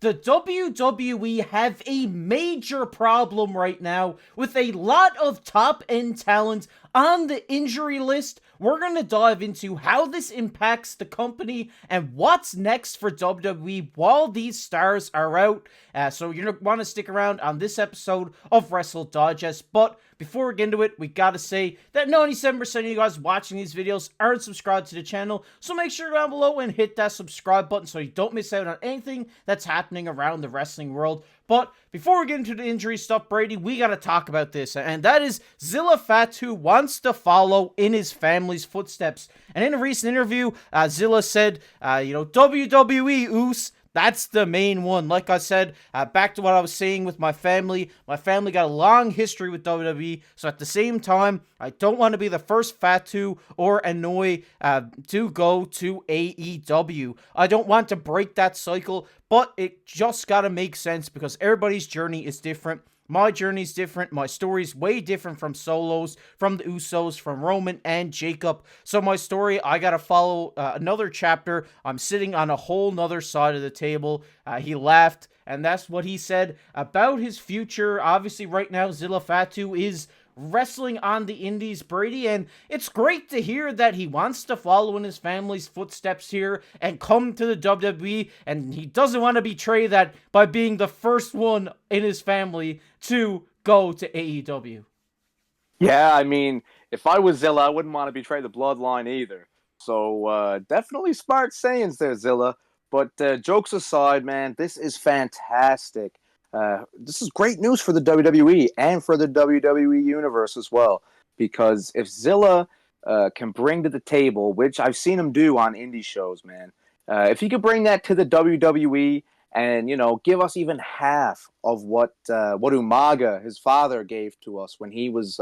the WWE have a major problem right now with a lot of top-end talent on the injury list. We're going to dive into how this impacts the company and what's next for WWE while these stars are out. So you're going to want to stick around on this episode of Wrestle Digest. But before we get into it, we got to say that 97% of you guys watching these videos aren't subscribed to the channel. So make sure down below and hit that subscribe button so you don't miss out on anything that's happening around the wrestling world. But before we get into the injury stuff, Brady, we got to talk about this. And that is Zilla Fatu wants to follow in his family's footsteps. And in a recent interview, Zilla said, WWE, Oos. That's the main one. Like I said, back to what I was saying with my family. My family got a long history with WWE. So at the same time, I don't want to be the first Fatu or Anoy to go to AEW. I don't want to break that cycle, but it just got to make sense because everybody's journey is different. My journey's different. My story's way different from Solos, from the Usos, from Roman and Jacob. So my story, I gotta follow another chapter. I'm sitting on a whole nother side of the table. He laughed, and that's what he said about his future. Obviously, right now, Zilla Fatu is wrestling on the indies, Brady, and it's great to hear that he wants to follow in his family's footsteps here and come to the WWE, and he doesn't want to betray that by being the first one in his family to go to AEW. Yeah, I mean, if I was Zilla, I wouldn't want to betray the bloodline either. So definitely smart sayings there, Zilla. But jokes aside, man, this is fantastic. This is great news for the WWE and for the WWE Universe as well. Because if Zilla can bring to the table, which I've seen him do on indie shows, man, if he could bring that to the WWE and, give us even half of what Umaga, his father, gave to us when he was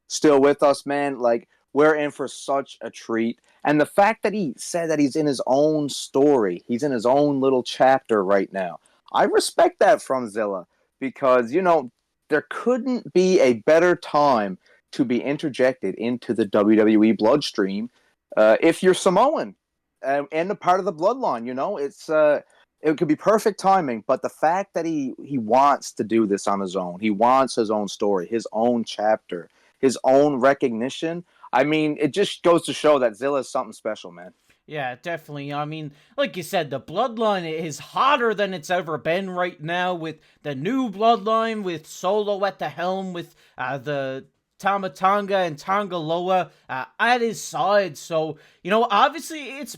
still with us, man, like, we're in for such a treat. And the fact that he said that he's in his own story, he's in his own little chapter right now, I respect that from Zilla because, there couldn't be a better time to be interjected into the WWE bloodstream if you're Samoan and a part of the bloodline. It could be perfect timing, but the fact that he wants to do this on his own, he wants his own story, his own chapter, his own recognition. I mean, it just goes to show that Zilla is something special, man. Yeah, definitely. I mean, like you said, the bloodline is hotter than it's ever been right now with the new bloodline, with Solo at the helm, with the Tonga and Tonga Loa at his side. So, obviously it's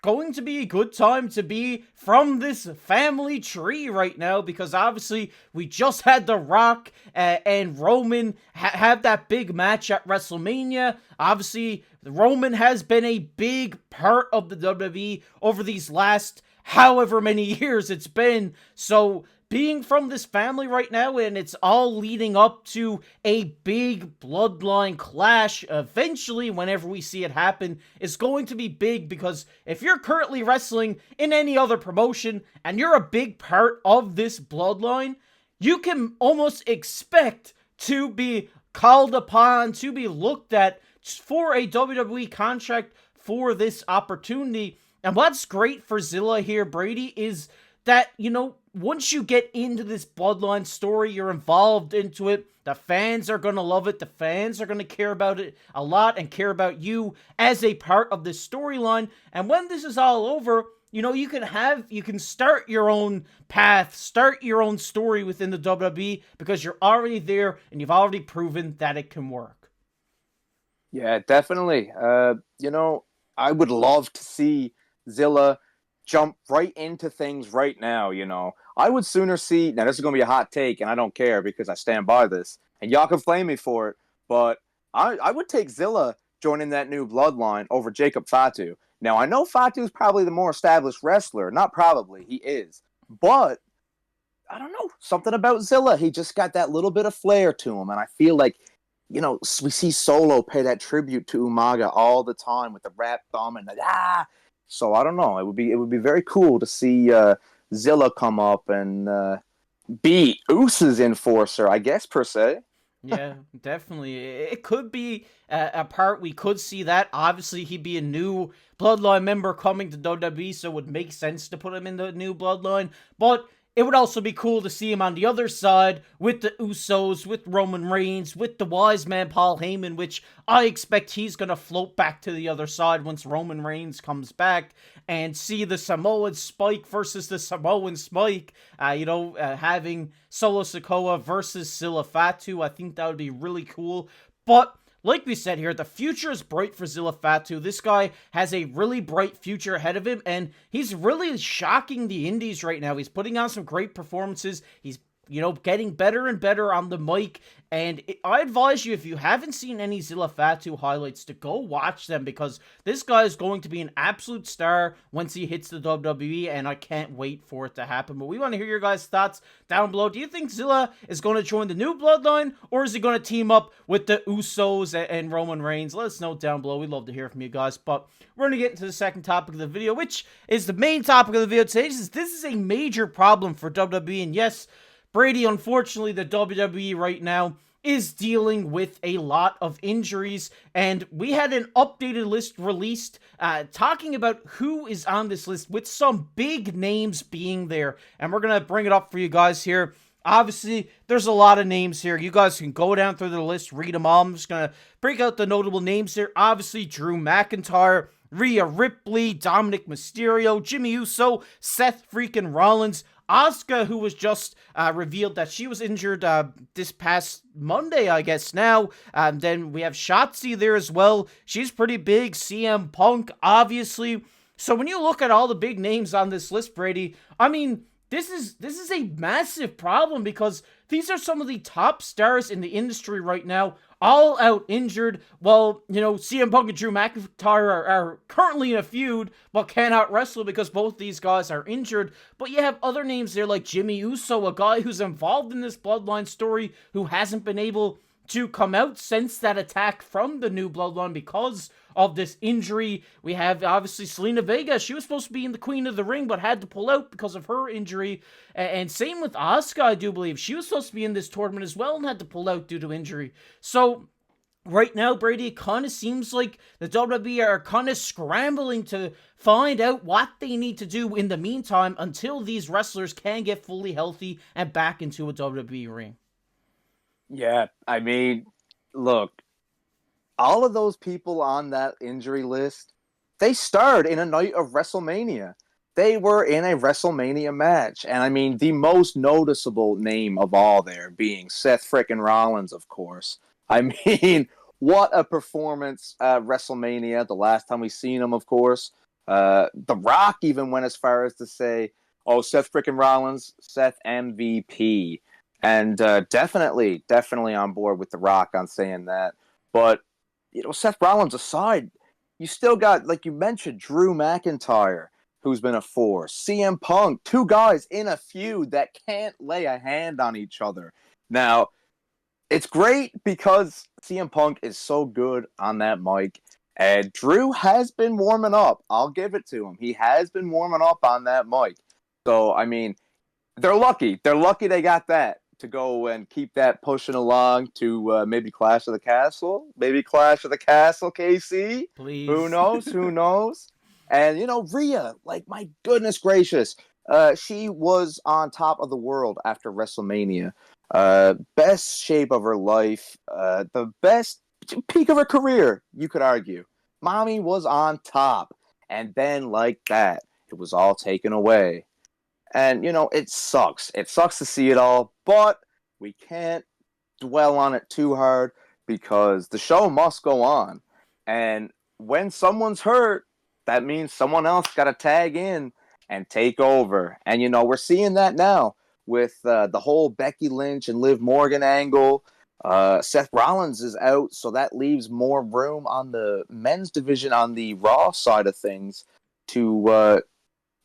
going to be a good time to be from this family tree right now because obviously we just had The Rock and Roman have that big match at Wrestlemania. Obviously, Roman has been a big part of the WWE over these last however many years it's been. So being from this family right now, and it's all leading up to a big bloodline clash eventually, whenever we see it happen, is going to be big because if you're currently wrestling in any other promotion and you're a big part of this bloodline, you can almost expect to be called upon, to be looked at for a WWE contract for this opportunity. And what's great for Zilla here, Brady, is that, once you get into this bloodline story, you're involved into it, the fans are going to love it, the fans are going to care about it a lot and care about you as a part of this storyline, and when this is all over, you can start your own path, start your own story within the WWE because you're already there and you've already proven that it can work. Yeah, definitely. I would love to see Zilla jump right into things right now, I would sooner see, now this is going to be a hot take, and I don't care because I stand by this, and y'all can flame me for it, but I would take Zilla joining that new bloodline over Jacob Fatu. Now, I know Fatu is probably the more established wrestler. Not probably, he is. But, I don't know, something about Zilla. He just got that little bit of flair to him, and I feel like, we see Solo pay that tribute to Umaga all the time with the rap thumb and the So I don't know. It would be very cool to see Zilla come up and be Usos enforcer, I guess, per se. Yeah, definitely. It could be a part we could see that. Obviously, he'd be a new Bloodline member coming to WWE, so it would make sense to put him in the new Bloodline. But it would also be cool to see him on the other side with the Usos, with Roman Reigns, with the wise man Paul Heyman, which I expect he's going to float back to the other side once Roman Reigns comes back, and see the Samoan Spike versus the Samoan Spike, having Solo Sikoa versus Zilla Fatu. I think that would be really cool. But like we said here, the future is bright for Zilla Fatu. This guy has a really bright future ahead of him, and he's really shocking the indies right now. He's putting on some great performances. He's, getting better and better on the mic. And I advise you, if you haven't seen any Zilla Fatu highlights, to go watch them, because this guy is going to be an absolute star once he hits the WWE, and I can't wait for it to happen. But we want to hear your guys' thoughts down below. Do you think Zilla is going to join the new bloodline, or is he going to team up with the Usos and Roman Reigns? Let us know down below. We'd love to hear from you guys. But we're going to get into the second topic of the video, which is the main topic of the video today. This is a major problem for WWE, and yes, Brady, unfortunately, the WWE right now is dealing with a lot of injuries, and we had an updated list released talking about who is on this list, with some big names being there, and we're going to bring it up for you guys here. Obviously, there's a lot of names here. You guys can go down through the list, read them all. I'm just going to break out the notable names here. Obviously, Drew McIntyre, Rhea Ripley, Dominik Mysterio, Jimmy Uso, Seth freaking Rollins, Asuka, who was just revealed that she was injured this past Monday, I guess now. Then we have Shotzi there as well. She's pretty big. CM Punk, obviously. So when you look at all the big names on this list, Brady, I mean, this is a massive problem, because these are some of the top stars in the industry right now, all out injured. Well, CM Punk and Drew McIntyre are currently in a feud, but cannot wrestle because both these guys are injured. But you have other names there like Jimmy Uso, a guy who's involved in this bloodline story, who hasn't been able to come out since that attack from the new bloodline because of this injury. We have, obviously, Selena Vega. She was supposed to be in the Queen of the Ring, but had to pull out because of her injury. And same with Asuka, I do believe. She was supposed to be in this tournament as well and had to pull out due to injury. So right now, Brady, it kind of seems like the WWE are kind of scrambling to find out what they need to do in the meantime until these wrestlers can get fully healthy and back into a WWE ring. Yeah, I mean, look, all of those people on that injury list, they starred in a night of WrestleMania. They were in a WrestleMania match. And I mean, the most noticeable name of all there being Seth frickin' Rollins, of course. I mean, what a performance at WrestleMania, the last time we seen him, of course. The Rock even went as far as to say, oh, Seth frickin' Rollins, Seth MVP. And definitely on board with The Rock on saying that. But, Seth Rollins aside, you still got, like you mentioned, Drew McIntyre, who's been a force. CM Punk, two guys in a feud that can't lay a hand on each other. Now, it's great because CM Punk is so good on that mic. And Drew has been warming up. I'll give it to him. He has been warming up on that mic. So, I mean, they're lucky. They're lucky they got that to go and keep that pushing along to maybe Clash of the Castle. Maybe Clash of the Castle, KC. Please. Who knows? Who knows? And, Rhea, like, my goodness gracious. She was on top of the world after WrestleMania. Best shape of her life. The best peak of her career, you could argue. Mommy was on top. And then, like that, it was all taken away. And, it sucks. It sucks to see it all, but we can't dwell on it too hard because the show must go on. And when someone's hurt, that means someone else got to tag in and take over. And, we're seeing that now with the whole Becky Lynch and Liv Morgan angle. Seth Rollins is out, so that leaves more room on the men's division on the Raw side of things to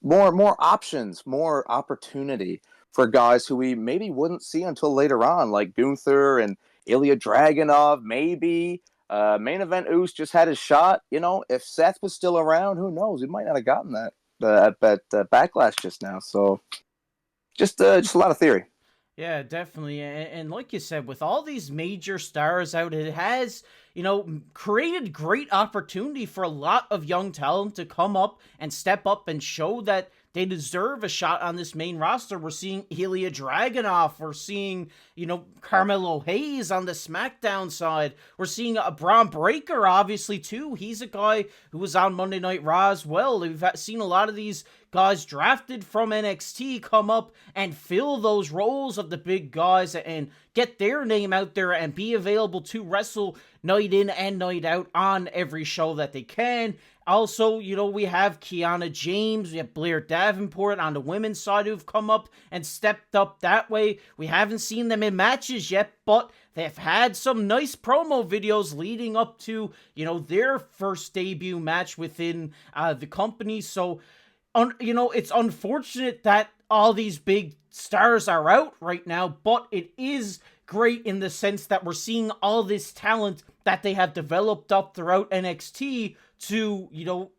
more options, more opportunity for guys who we maybe wouldn't see until later on, like Gunther and Ilya Dragunov, maybe. Main Event Oos just had his shot. If Seth was still around, who knows? We might not have gotten that at Backlash just now. So just a lot of theory. Yeah, definitely. And like you said, with all these major stars out, it has, created great opportunity for a lot of young talent to come up and step up and show that they deserve a shot on this main roster. We're seeing Ilya Dragunov. We're seeing, Carmelo Hayes on the SmackDown side. We're seeing a Braun Breaker, obviously, too. He's a guy who was on Monday Night Raw as well. We've seen a lot of these guys drafted from NXT come up and fill those roles of the big guys and get their name out there and be available to wrestle night in and night out on every show that they can. Also, we have Kiana James, we have Blair Davenport on the women's side who've come up and stepped up that way. We haven't seen them in matches yet, but they've had some nice promo videos leading up to, their first debut match within the company. So, it's unfortunate that all these big stars are out right now, but it is great in the sense that we're seeing all this talent that they have developed up throughout NXT to,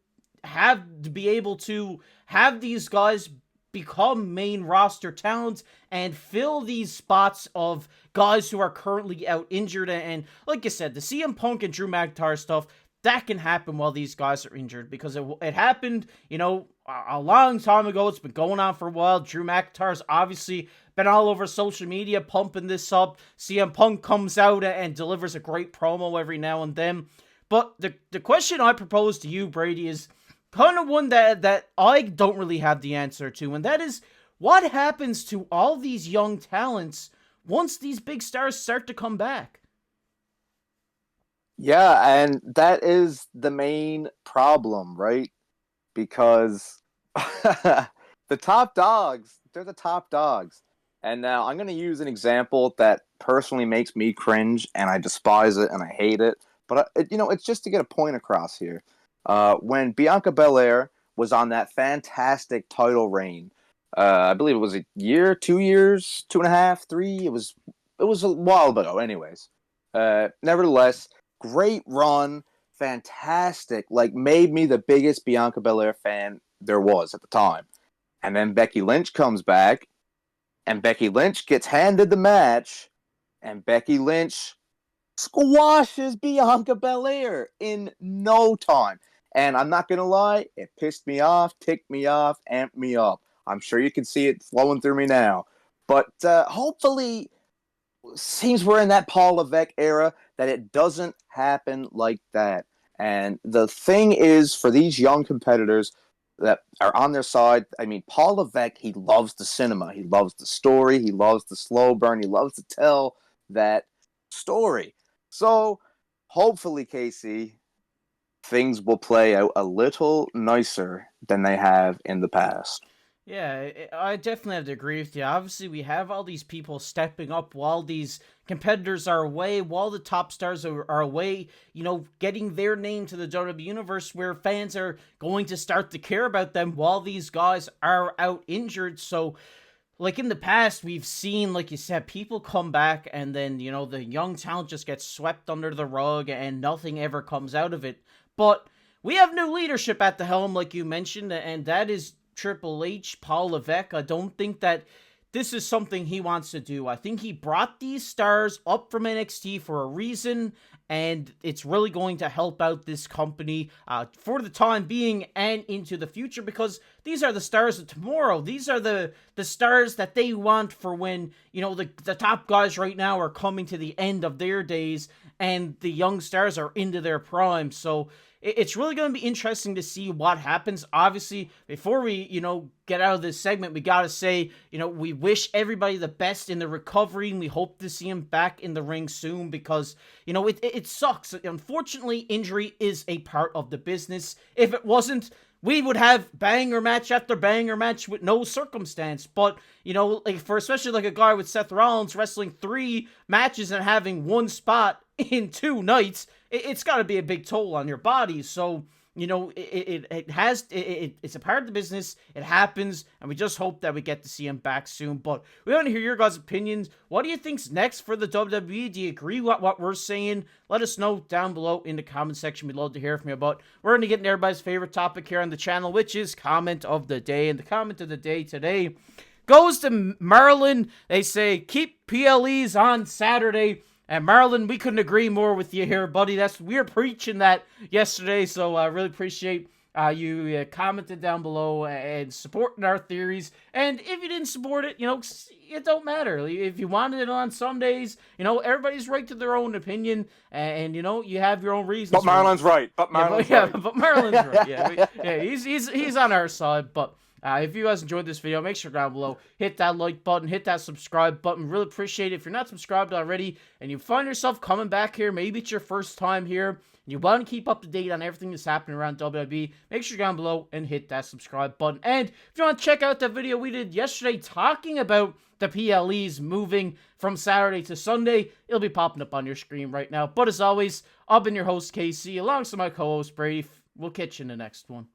be able to have these guys become main roster talents and fill these spots of guys who are currently out injured. And like I said, the CM Punk and Drew McIntyre stuff, that can happen while these guys are injured, because it happened, a long time ago. It's been going on for a while. Drew McIntyre's obviously been all over social media pumping this up. CM Punk comes out and delivers a great promo every now and then. But the question I propose to you, Brady, is kind of one that I don't really have the answer to, and that is, what happens to all these young talents once these big stars start to come back? Yeah, and that is the main problem, right? Because the top dogs, they're the top dogs. And now I'm going to use an example that personally makes me cringe, and I despise it, and I hate it. But, it's just to get a point across here. When Bianca Belair was on that fantastic title reign, I believe it was a year, 2 years, 2.5, 3. It was a while ago, anyways. Nevertheless, great run, fantastic. Made me the biggest Bianca Belair fan there was at the time. And then Becky Lynch comes back, and Becky Lynch gets handed the match, and Becky Lynch squashes Bianca Belair in no time. And I'm not going to lie, it pissed me off, ticked me off, amped me up. I'm sure you can see it flowing through me now. But hopefully, seems we're in that Paul Levesque era, that it doesn't happen like that. And the thing is, for these young competitors that are on their side, Paul Levesque, he loves the cinema. He loves the story. He loves the slow burn. He loves to tell that story. So, hopefully, Casey, things will play out a little nicer than they have in the past. Yeah, I definitely have to agree with you. Obviously, we have all these people stepping up while these competitors are away, while the top stars are away, getting their name to the WWE Universe, where fans are going to start to care about them while these guys are out injured. So, in the past, we've seen, like you said, people come back and then, the young talent just gets swept under the rug and nothing ever comes out of it. But we have new leadership at the helm, like you mentioned, and that is Triple H, Paul Levesque. I don't think that this is something he wants to do. I think he brought these stars up from NXT for a reason, and it's really going to help out this company for the time being and into the future, because these are the stars of tomorrow. These are the stars that they want for when, the top guys right now are coming to the end of their days and the young stars are into their prime. So it's really going to be interesting to see what happens. Obviously, before we, get out of this segment, we got to say, we wish everybody the best in the recovery, and we hope to see him back in the ring soon, because, it sucks. Unfortunately, injury is a part of the business. If it wasn't, we would have banger match after banger match with no circumstance. But, for especially a guy with Seth Rollins wrestling 3 matches and having 1 spot in 2 nights, it's got to be a big toll on your body. So, it's a part of the business. It happens, and we just hope that we get to see him back soon. But we want to hear your guys' opinions. What do you think's next for the WWE? Do you agree with what we're saying? Let us know down below in the comment section. We'd love to hear from you. But we're going to get into everybody's favorite topic here on the channel, which is comment of the day. And the comment of the day today goes to Maryland. They say, keep PLEs on Saturday. And Marlon, we couldn't agree more with you here, buddy. We were preaching that yesterday, so I really appreciate you commented down below and supporting our theories. And if you didn't support it, it don't matter. If you wanted it on Sundays, everybody's right to their own opinion, and you have your own reasons. But Marlon's right. But Marlon's right. But Marlon's right. Yeah, he's on our side. But if you guys enjoyed this video, make sure down below, hit that like button, hit that subscribe button. Really appreciate it. If you're not subscribed already and you find yourself coming back here, maybe it's your first time here, and you want to keep up to date on everything that's happening around WWE, make sure down below and hit that subscribe button. And if you want to check out that video we did yesterday talking about the PLEs moving from Saturday to Sunday, it'll be popping up on your screen right now. But as always, I've been your host, KC, alongside my co-host, Brady. We'll catch you in the next one.